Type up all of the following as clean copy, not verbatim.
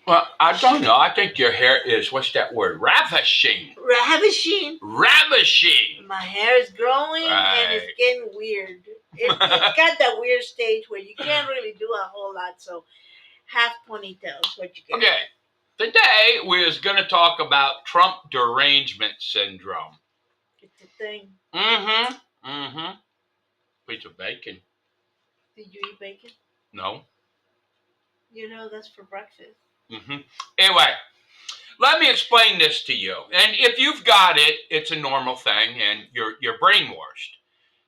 Well, I don't know. I think your hair is, what's that word? Ravishing. Ravishing. Ravishing. My hair is growing and it's Right. getting weird. It's got that weird stage where you can't really do a whole lot, so half ponytail is what you get. Okay. Today, we was going to talk about Trump derangement syndrome. It's a thing. Mm-hmm. Mm-hmm. Piece of bacon. Did you eat bacon? No. You know that's for breakfast. Mm-hmm. Anyway, let me explain this to you. And if you've got it, it's a normal thing, and you're brainwashed.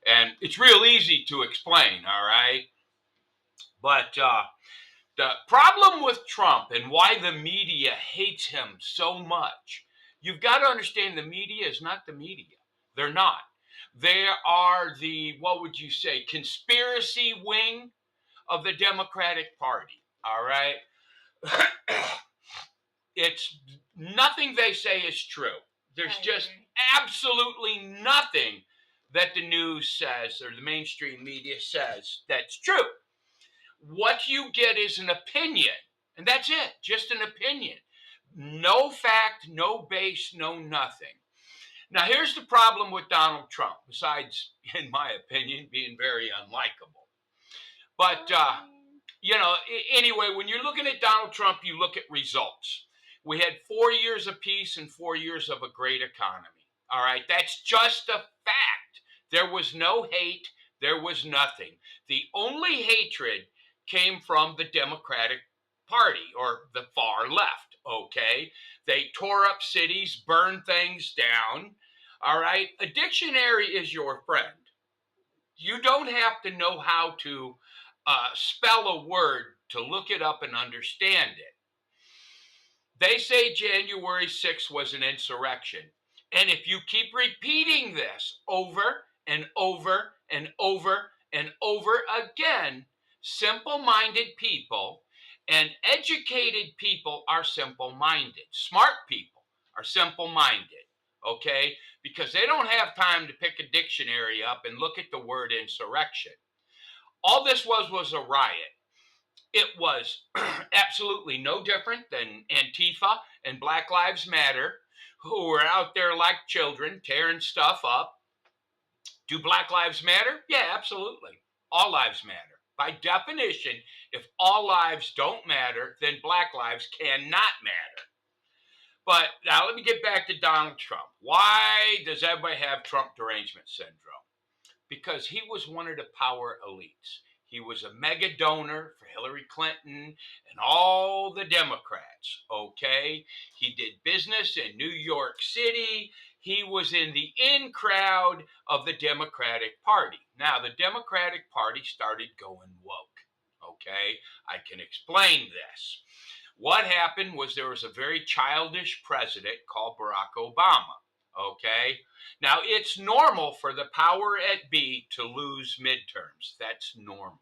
And it's real easy to explain, all right? But the problem with Trump and why the media hates him so much, you've got to understand the media is not the media. They're not. They are the, what would you say, conspiracy wing of the Democratic Party, all right? It's nothing they say is true. There's just absolutely nothing that the news says or the mainstream media says that's true. What you get is an opinion, and that's it, just an opinion. No fact, no base, no nothing. Now, here's the problem with Donald Trump, besides, in my opinion, being very unlikable. But, anyway, when you're looking at Donald Trump, you look at results. We had 4 years of peace and 4 years of a great economy. All right, that's just a fact. There was no hate, there was nothing. The only hatred came from the Democratic Party or the far left, okay? They tore up cities, burned things down. All right, a dictionary is your friend. You don't have to know how to spell a word to look it up and understand it. They say January 6th was an insurrection. And if you keep repeating this over and over and over and over again, simple minded people and educated people are simple minded. Smart people are simple minded, okay? Because they don't have time to pick a dictionary up and look at the word insurrection. All this was a riot. It was absolutely no different than Antifa and Black Lives Matter, who were out there like children tearing stuff up. Do Black Lives matter? Yeah, absolutely. All lives matter. By definition, if all lives don't matter, then Black lives cannot matter. But now let me get back to Donald Trump. Why does everybody have Trump derangement syndrome? Because he was one of the power elites. He was a mega donor for Hillary Clinton and all the Democrats, okay? He did business in New York City. He was in the in crowd of the Democratic Party. Now, the Democratic Party started going woke, okay? I can explain this. What happened was there was a very childish president called Barack Obama, okay? Now, it's normal for the power at B to lose midterms. That's normal.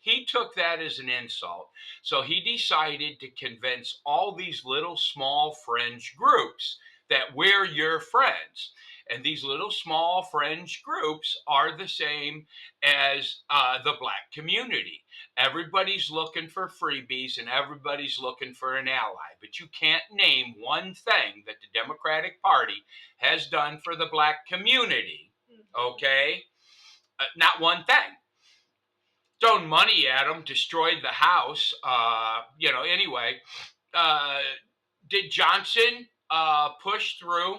He took that as an insult. So he decided to convince all these little small fringe groups that we're your friends. And these little small fringe groups are the same as the black community. Everybody's looking for freebies and everybody's looking for an ally. But you can't name one thing that the Democratic Party has done for the black community, okay? Not one thing. Thrown money at them, destroyed the house. Anyway, uh, did Johnson push through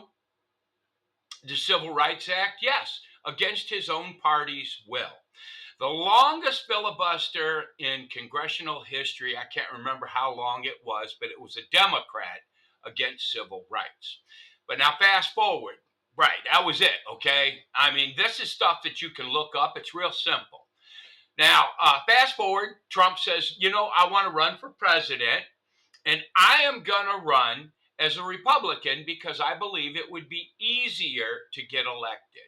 the Civil Rights Act? Yes, against his own party's will. The longest filibuster in congressional history, I can't remember how long it was, but it was a Democrat against civil rights. But now, fast forward. Right, that was it, okay? I mean, this is stuff that you can look up. It's real simple. Now, fast forward, Trump says, I want to run for president, and I am going to run as a Republican because I believe it would be easier to get elected.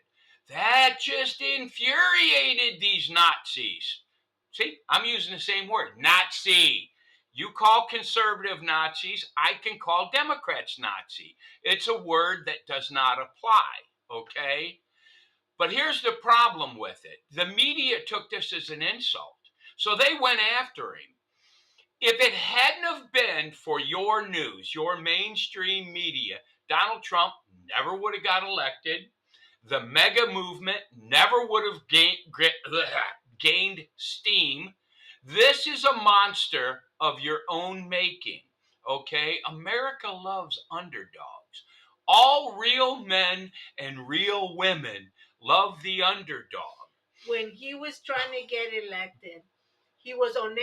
That just infuriated these Nazis. See, I'm using the same word, Nazi. You call conservative Nazis, I can call Democrats Nazi. It's a word that does not apply, okay? But here's the problem with it. The media took this as an insult. So they went after him. If it hadn't have been for your news, your mainstream media, Donald Trump never would have got elected. The mega movement never would have gained steam. This is a monster of your own making. Okay? America loves underdogs. All real men and real women love the underdog. When he was trying to get elected, he was on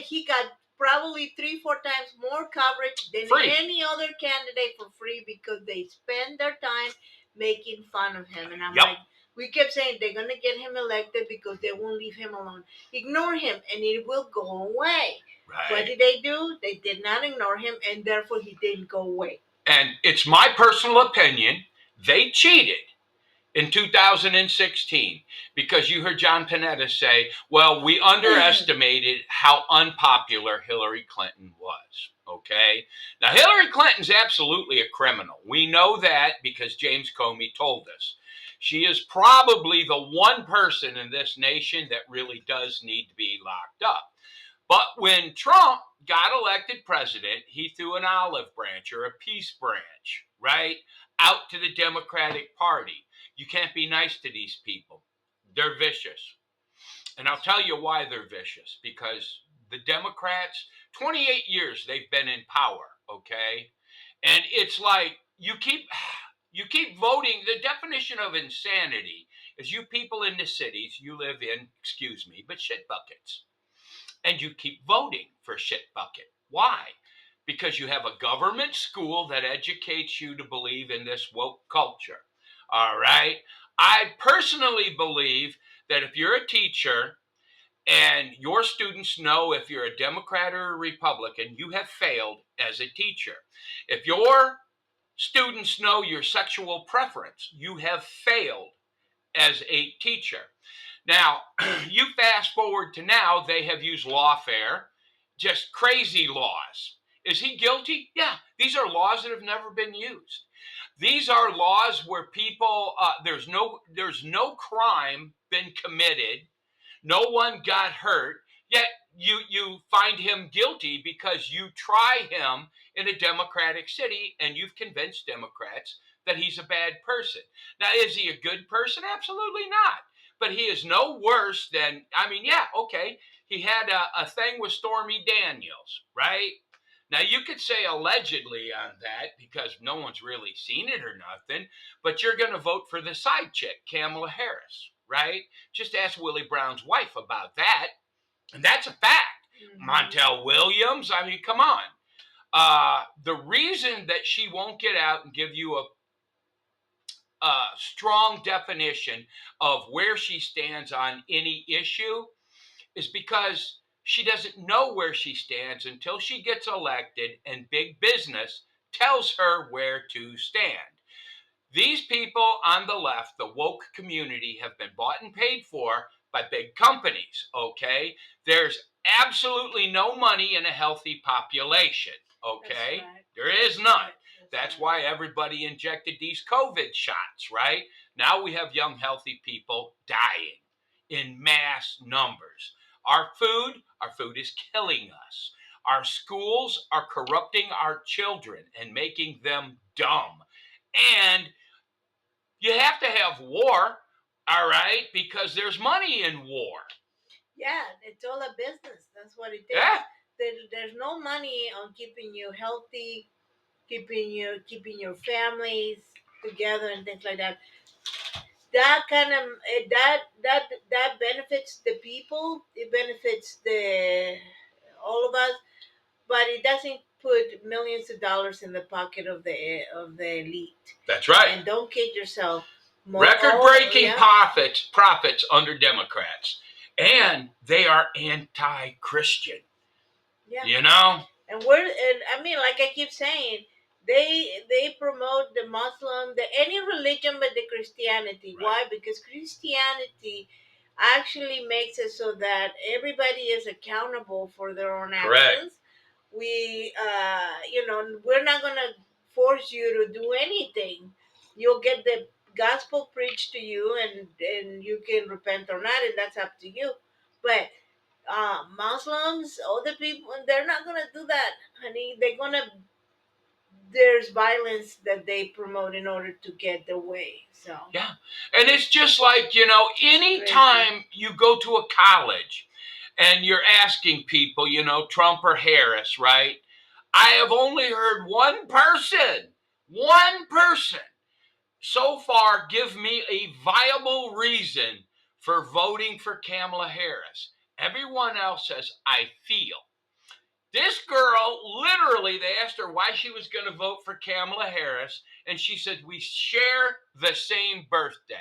he got probably 3-4 times more coverage than Free. any other candidate for free because they spend their time making fun of him. And I'm Yep. like, we kept saying they're going to get him elected because they won't leave him alone. Ignore him and it will go away. Right. What did they do? They did not ignore him, and therefore he didn't go away. And it's my personal opinion, they cheated in 2016 because you heard John Panetta say, well, we underestimated how unpopular Hillary Clinton was. Okay. Now, Hillary Clinton's absolutely a criminal. We know that because James Comey told us. She is probably the one person in this nation that really does need to be locked up. But when Trump got elected president, he threw an olive branch or a peace branch, right, out to the Democratic Party. You can't be nice to these people. They're vicious. And I'll tell you why they're vicious. Because the Democrats, 28 years they've been in power, okay? And it's like you keep voting. The definition of insanity is you people in the cities you live in, excuse me, but shit buckets. And you keep voting for shit bucket. Why? Because you have a government school that educates you to believe in this woke culture. All right? I personally believe that if you're a teacher and your students know if you're a Democrat or a Republican, you have failed as a teacher. If your students know your sexual preference, you have failed as a teacher. Now, you fast forward to now, they have used lawfare, just crazy laws. Is he guilty? Yeah, these are laws that have never been used. These are laws where people, there's no crime been committed, no one got hurt, yet you find him guilty because you try him in a Democratic city and you've convinced Democrats that he's a bad person. Now, is he a good person? Absolutely not. But he is no worse than, yeah, okay, he had a thing with Stormy Daniels, right? Now, you could say allegedly on that because no one's really seen it or nothing, but you're going to vote for the side chick, Kamala Harris, right? Just ask Willie Brown's wife about that. And that's a fact. Mm-hmm. Montel Williams, come on. The reason that she won't get out and give you a strong definition of where she stands on any issue is because she doesn't know where she stands until she gets elected and big business tells her where to stand. These people on the left, the woke community, have been bought and paid for by big companies, okay? There's absolutely no money in a healthy population, okay? Right. There is none. That's why everybody injected these COVID shots, right? Now we have young, healthy people dying in mass numbers. Our food is killing us. Our schools are corrupting our children and making them dumb. And you have to have war, all right, because there's money in war. Yeah, it's all a business. That's what it is. Yeah. There's no money on keeping you healthy, keeping your families together and things like that. That kind of that benefits the people. It benefits all of us, but it doesn't put millions of dollars in the pocket of the elite. That's right. And don't kid yourself. Record-breaking profits under Democrats, and they are anti-Christian. Yeah. You know. And like I keep saying, they promote the Muslim, any religion but the Christianity. Right. Why? Because Christianity actually makes it so that everybody is accountable for their own actions. Correct. We, we're not gonna force you to do anything. You'll get the gospel preached to you, and you can repent or not, and that's up to you. But Muslims, other people, they're not gonna do that, honey. They're gonna there's violence that they promote in order to get their way. So Yeah. And it's just like, crazy. anytime you go to a college and you're asking people, Trump or Harris, right? I have only heard one person so far give me a viable reason for voting for Kamala Harris. Everyone else says, I feel. This girl, literally, they asked her why she was going to vote for Kamala Harris, and she said, we share the same birthday.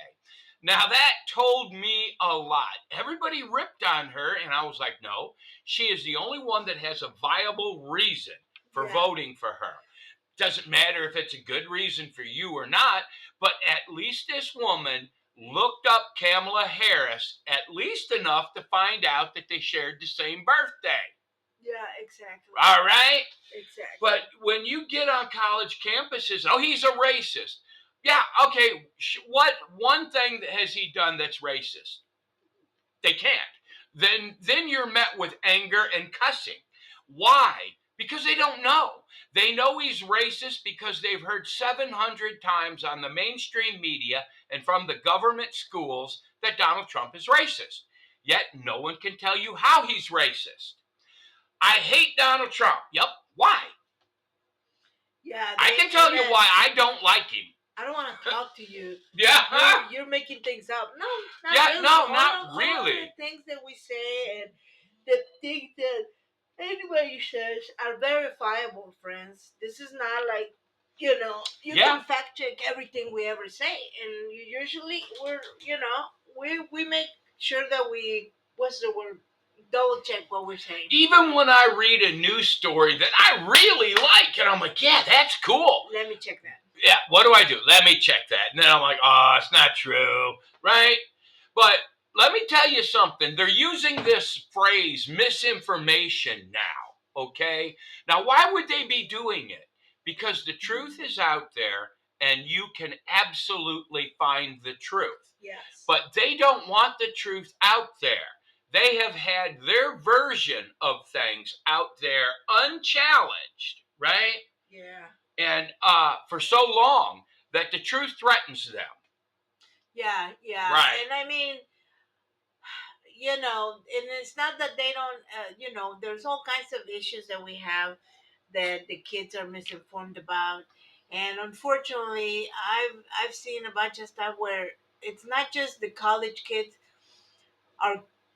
Now, that told me a lot. Everybody ripped on her, and I was like, no, she is the only one that has a viable reason for voting for her. Doesn't matter if it's a good reason for you or not, but at least this woman looked up Kamala Harris at least enough to find out that they shared the same birthday. Yeah, exactly. All right? Exactly. But when you get on college campuses, oh, he's a racist. Yeah, okay. What one thing has he done that's racist? They can't. Then you're met with anger and cussing. Why? Because they don't know. They know he's racist because they've heard 700 times on the mainstream media and from the government schools that Donald Trump is racist. Yet no one can tell you how he's racist. I hate Donald Trump. Yep. Why? Yeah, I can tell you why I don't like him. I don't want to talk to you. Yeah. You're making things up. No, not yeah, really. no, not really. All the things that we say and the things that anybody says are verifiable, friends. This is not like, you can fact check everything we ever say. And usually we make sure that we, what's the word? Double check what we're saying. Even when I read a news story that I really like, and I'm like, yeah, that's cool. Let me check that. Yeah, what do? Let me check that. And then I'm like, oh, it's not true, right? But let me tell you something. They're using this phrase, misinformation, now, okay? Now, why would they be doing it? Because the truth is out there, and you can absolutely find the truth. Yes. But they don't want the truth out there. They have had their version of things out there unchallenged, right? Yeah. And for so long that the truth threatens them. Yeah. Right. And I mean, and it's not that they don't, there's all kinds of issues that we have that the kids are misinformed about. And unfortunately, I've seen a bunch of stuff where it's not just the college kids,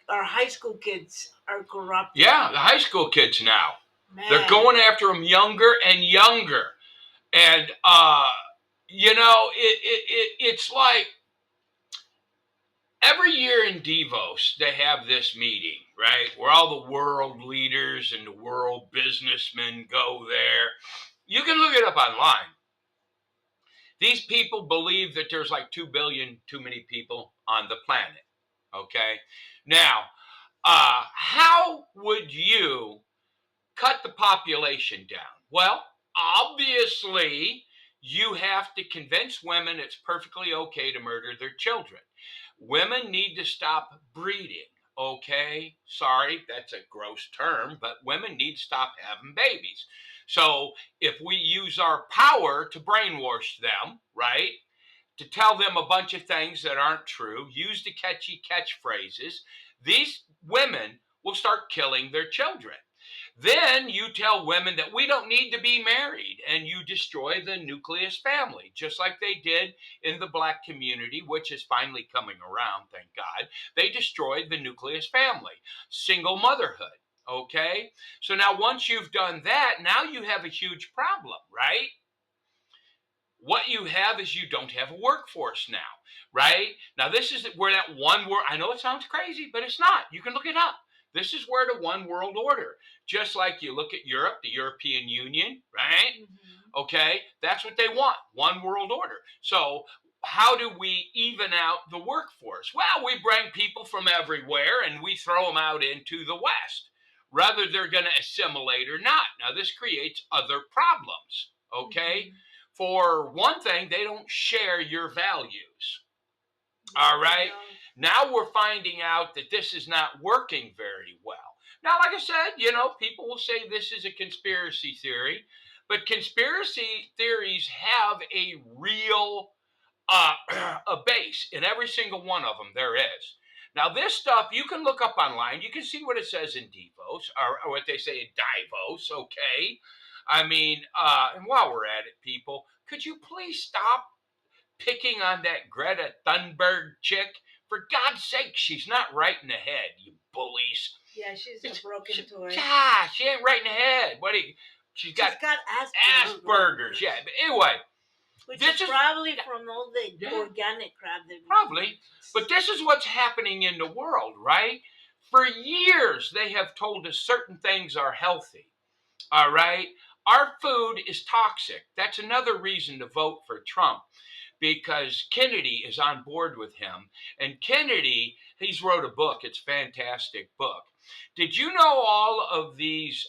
our high school kids are corrupt. Yeah, the high school kids now. Man. They're going after them younger and younger. And, it's like every year in Davos, they have this meeting, right? Where all the world leaders and the world businessmen go there. You can look it up online. These people believe that there's like 2 billion too many people on the planet. Okay? Now, how would you cut the population down? Well, obviously, you have to convince women it's perfectly okay to murder their children. Women need to stop breeding, okay? Sorry, that's a gross term, but women need to stop having babies. So if we use our power to brainwash them, right? To tell them a bunch of things that aren't true, use the catchy catchphrases, these women will start killing their children. Then you tell women that we don't need to be married, and you destroy the nucleus family, just like they did in the black community, which is finally coming around, thank God. They destroyed the nucleus family, single motherhood, okay? So now once you've done that, now you have a huge problem, right? What you have is you don't have a workforce now, right? Now this is where that one word, I know it sounds crazy, but it's not. You can look it up. This is where the one world order, just like you look at Europe, the European Union, right? Mm-hmm. Okay, that's what they want, one world order. So how do we even out the workforce? Well, we bring people from everywhere and we throw them out into the West, whether they're going to assimilate or not. Now this creates other problems, okay? Mm-hmm. For one thing, they don't share your values. All right? Now we're finding out that this is not working very well. Now, like I said, people will say this is a conspiracy theory, but conspiracy theories have a real a base in every single one of them. There is. Now, this stuff you can look up online. You can see what it says in Davos, or what they say in Davos. Okay, I mean, and while we're at it, people, could you please stop picking on that Greta Thunberg chick? For God's sake, she's not right in the head, you bullies. Yeah, she's a broken toy. Yeah, she ain't right in the head. She's got Asperger's. Yeah, but anyway. Which is probably from all the organic crap that we probably. But this is what's happening in the world, right? For years, they have told us certain things are healthy. All right? Our food is toxic. That's another reason to vote for Trump, because Kennedy is on board with him. And Kennedy, he's wrote a book. It's a fantastic book. Did you know all of these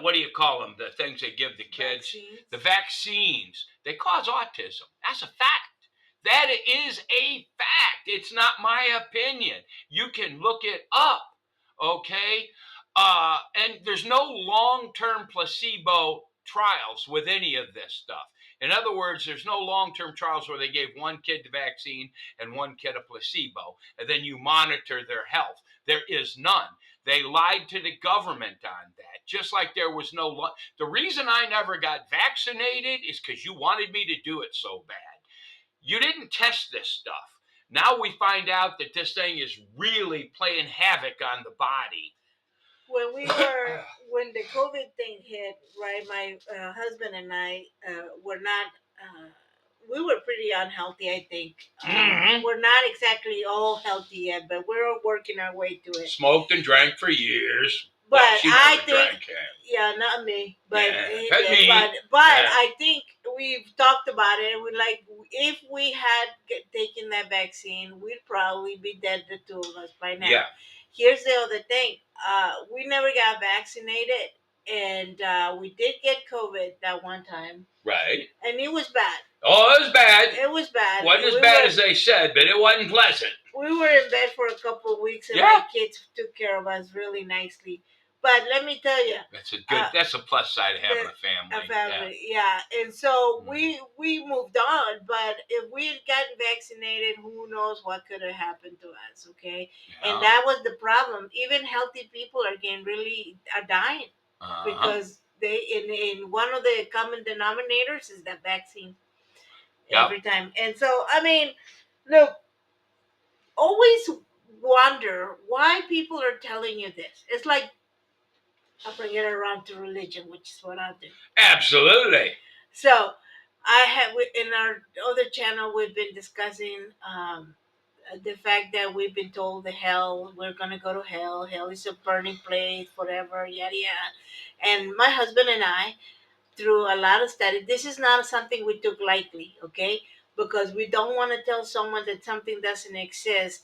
what do you call them? The things they give the kids, the vaccines, they cause autism. That's a fact. That is a fact. It's not my opinion. You can look it up, okay? And there's no long-term placebo trials with any of this stuff. In other words, there's no long-term trials where they gave one kid the vaccine and one kid a placebo, and then you monitor their health. There is none. They lied to the government on that, just like there was no... The reason I never got vaccinated is because you wanted me to do it so bad. You didn't test this stuff. Now we find out that this thing is really playing havoc on the body. When the COVID thing hit, right, my husband and I were not... we were pretty unhealthy, I think. We're not exactly all healthy yet, but we're working our way to it. Smoked and drank for years. But I think, yeah, not me, but me. I think we've talked about it. We if we had taken that vaccine, we'd probably be dead, the two of us by now. Yeah. Here's the other thing: we never got vaccinated, and we did get COVID that one time. Right. And it was bad. Oh, it was bad. It was bad. Wasn't as bad as they said, but it wasn't pleasant. We were in bed for a couple of weeks, and my kids took care of us really nicely. But let me tell you, that's a plus side of having a family. A family, yeah. And so we moved on. But if we had gotten vaccinated, who knows what could have happened to us? Okay, and that was the problem. Even healthy people are dying because they in one of the common denominators is the vaccine every time. And so I mean, look, always wonder why people are telling you this. It's like, I'll bring it around to religion, which is what I do. Absolutely. So, in our other channel, we've been discussing the fact that we've been told we're going to go to hell. Hell is a burning place, forever, yada, yada. And my husband and I, through a lot of study, this is not something we took lightly, okay? Because we don't want to tell someone that something doesn't exist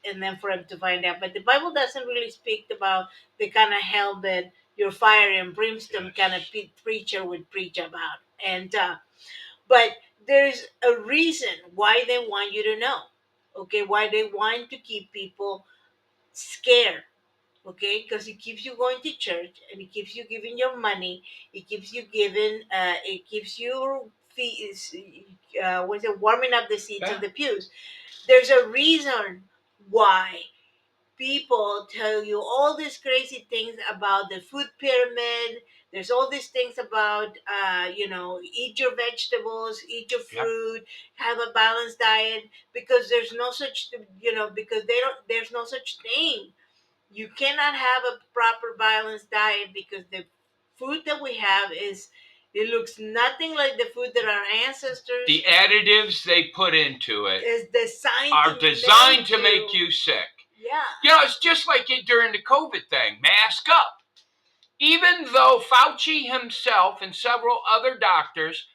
and then for him to find out. But the Bible doesn't really speak about the kind of hell that your fire and brimstone kind of preacher would preach about. And but there's a reason why they want you to know, okay? Why they want to keep people scared, okay? Because it keeps you going to church, and it keeps you giving your money. It keeps you giving. It keeps you warming up the seats of the pews. There's a reason why people tell you all these crazy things about the food pyramid. There's all these things about, eat your vegetables, eat your fruit, have a balanced diet, because there's no such, there's no such thing. You cannot have a proper balanced diet because the food that we have it looks nothing like the food that our ancestors... The additives they put into it is designed to make you sick. Yeah. It's just like during the COVID thing. Mask up. Even though Fauci himself and several other doctors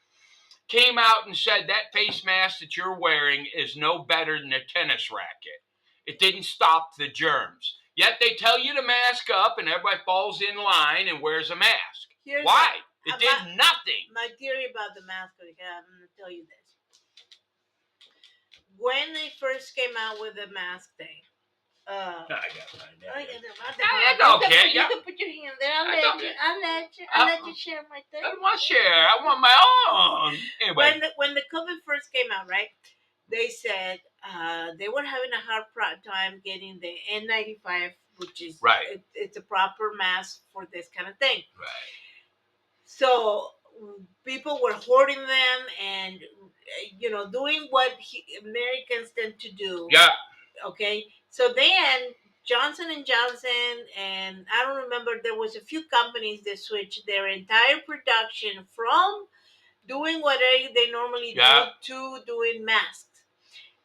came out and said that face mask that you're wearing is no better than a tennis racket. It didn't stop the germs. Yet they tell you to mask up and everybody falls in line and wears a mask. Why? It did nothing. My theory about the mask, I'm going to tell you this. when they first came out with the mask thing. I got mine. You Okay, you can put your hand there. I'll let you share my thing. I don't want to share. I want my own. Anyway. When the COVID first came out, right? They said they were having a hard time getting the N95, which is right. It's a proper mask for this kind of thing. Right. So people were hoarding them and doing what Americans tend to do. Yeah. Okay. So then Johnson and Johnson, and I don't remember, there was a few companies that switched their entire production from doing what they normally do to doing masks.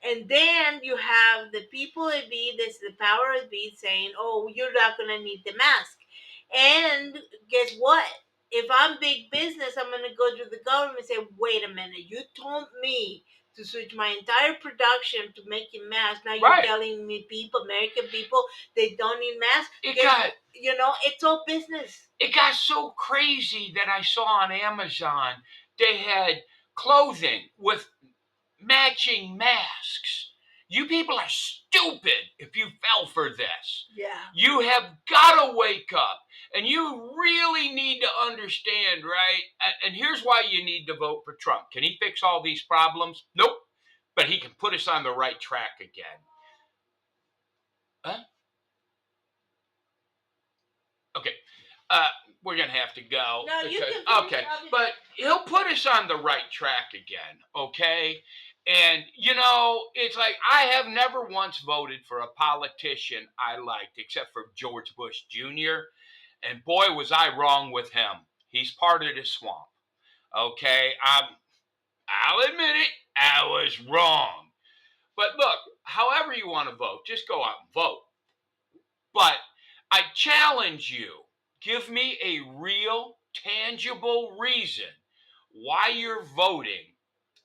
And then you have the people at B, this the power of B, saying, "Oh, you're not gonna need the mask." And guess what? If I'm big business, I'm gonna go to the government and say, "Wait a minute, you told me to switch my entire production to making masks. Now you're telling me American people, they don't need masks." It's all business. It got so crazy that I saw on Amazon they had clothing with matching masks. You people are stupid if you fell for this. Yeah. You have got to wake up. And you really need to understand, right? And here's why you need to vote for Trump. Can he fix all these problems? Nope. But he can put us on the right track again. Huh? Okay. We're going to have to go. No, you can. Okay. But he'll put us on the right track again. Okay. And, it's like I have never once voted for a politician I liked except for George Bush Jr. And boy, was I wrong with him. He's part of the swamp. Okay. I'll admit it. I was wrong. But look, however you want to vote, just go out and vote. But I challenge you. Give me a real, tangible reason why you're voting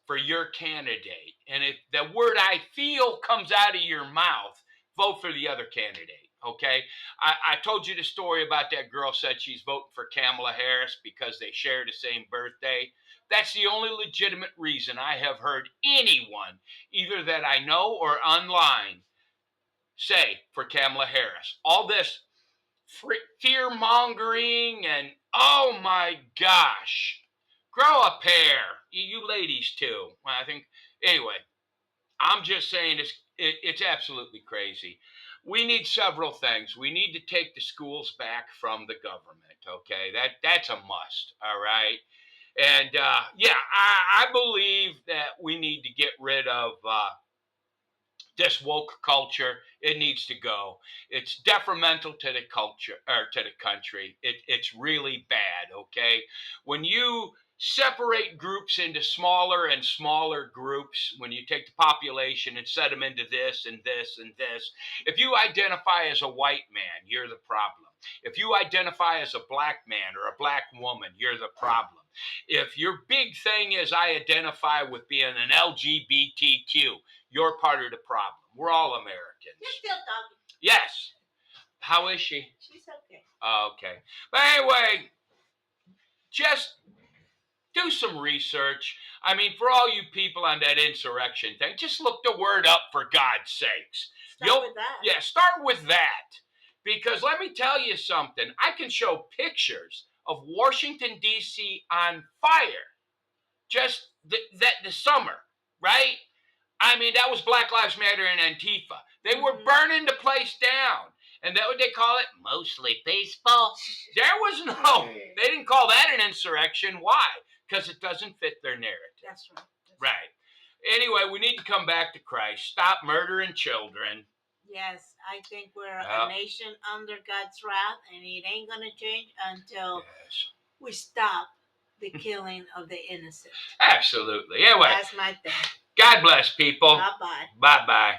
for your candidate. And if the word "I feel" comes out of your mouth, vote for the other candidate. Okay? I told you the story about that girl said she's voting for Kamala Harris because they share the same birthday. That's the only legitimate reason I have heard anyone, either that I know or online, say for Kamala Harris. All this fear-mongering and, oh my gosh, grow a pair. You ladies too. I think, anyway, I'm just saying it's absolutely crazy. We need several things. We need to take the schools back from the government, okay? That's a must, all right? And, I believe that we need to get rid of this woke culture. It needs to go. It's detrimental to the culture or to the country. It's really bad. Okay, when you separate groups into smaller and smaller groups, when you take the population and set them into this and this and this, if you identify as a white man, you're the problem. If you identify as a black man or a black woman, you're the problem. If your big thing is I identify with being an LGBTQ, you're part of the problem. We're all Americans. You're still talking. Yes. How is she? She's okay. Okay. But anyway, just do some research. I mean, for all you people on that insurrection thing, just look the word up for God's sakes. Start with that. Yeah, start with that. Because let me tell you something. I can show pictures of Washington, D.C. on fire just the summer, right? I mean, that was Black Lives Matter and Antifa. They were burning the place down. And that what they call it? Mostly peaceful. There was they didn't call that an insurrection. Why? Because it doesn't fit their narrative. That's right. Right. Anyway, we need to come back to Christ. Stop murdering children. Yes, I think we're a nation under God's wrath, and it ain't going to change until we stop the killing of the innocent. Absolutely. Anyway. That's my thing. God bless people. Bye-bye. Bye-bye.